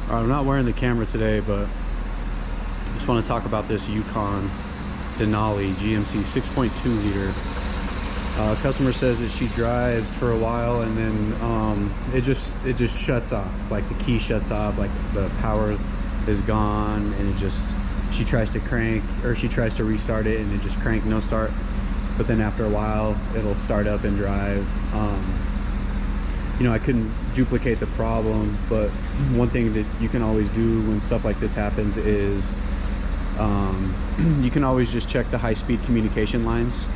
All right, I'm not wearing the camera today, but I just want to talk about this Yukon Denali GMC 6.2 liter. Customer says that she drives for a while and then it just shuts off. Like the key shuts off, like the power is gone, and she tries to crank, or she tries to restart it and it just crank, no start. But then after a while it'll start up and drive. You know, I couldn't duplicate the problem, but one thing that you can always do when stuff like this happens is you can always just check the high-speed communication lines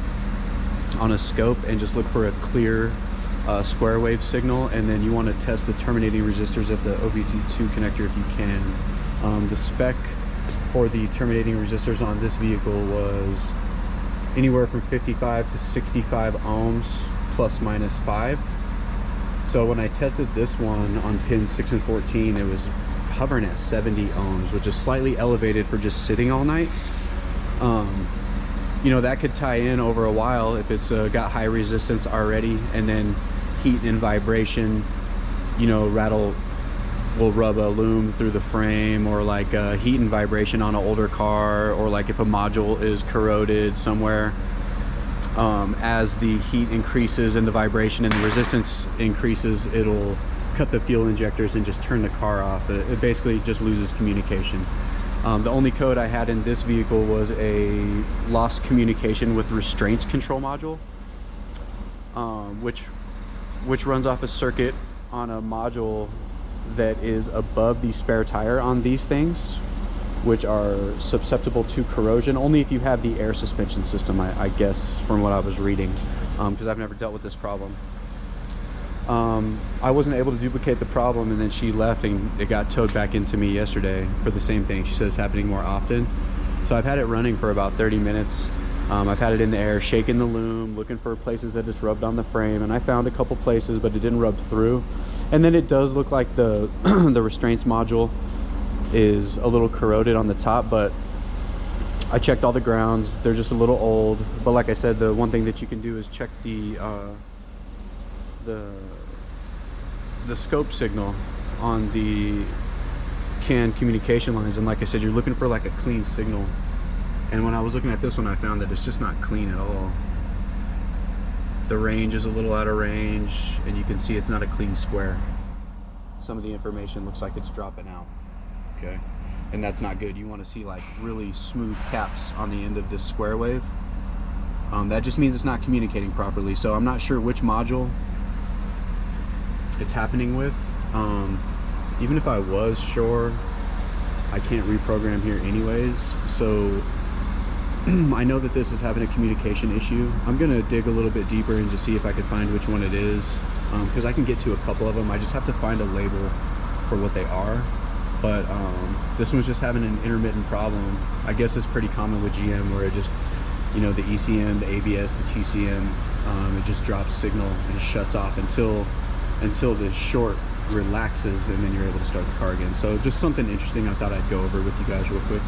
on a scope and just look for a clear square wave signal, and then you want to test the terminating resistors of the OBD2 connector if you can. The spec for the terminating resistors on this vehicle was anywhere from 55 to 65 ohms plus minus 5. So when I tested this one on pins 6 and 14, it was hovering at 70 ohms, which is slightly elevated for just sitting all night. You know, that could tie in over a while if it's got high resistance already, and then heat and vibration, you know, will rub a loom through the frame, or like heat and vibration on an older car, or like if a module is corroded somewhere. As the heat increases and the vibration and the resistance increases, it'll cut the fuel injectors and just turn the car off. It basically just loses communication. The only code I had in this vehicle was a lost communication with restraints control module, which runs off a circuit on a module that is above the spare tire on these things, which are susceptible to corrosion only if you have the air suspension system, I guess, from what I was reading, because I've never dealt with this problem. I wasn't able to duplicate the problem, and then she left and it got towed back into me yesterday for the same thing. She says it's happening more often. So I've had it running for about 30 minutes. I've had it in the air, shaking the loom, looking for places that it's rubbed on the frame, and I found a couple places, but it didn't rub through. And then it does look like the the restraints module is a little corroded on the top, but I checked all the grounds. They're just a little old. But like I said, the one thing that you can do is check the scope signal on the CAN communication lines, and like I said, you're looking for like a clean signal. And when I was looking at this one, I found that it's just not clean at all. The range is a little out of range, and you can see it's not a clean square. Some of the information looks like it's dropping out. Okay, and that's not good. You want to see like really smooth caps on the end of this square wave. That just means it's not communicating properly. So I'm not sure which module it's happening with. Even if I was sure, I can't reprogram here anyways. So I know that this is having a communication issue. I'm gonna dig a little bit deeper and just see if I can find which one it is, because I can get to a couple of them. I just have to find a label for what they are. But this one's just having an intermittent problem. I guess it's pretty common with GM, where it just, you know, the ECM, the ABS, the TCM, it just drops signal and it shuts off until the short relaxes, and then you're able to start the car again. So just something interesting I thought I'd go over with you guys real quick.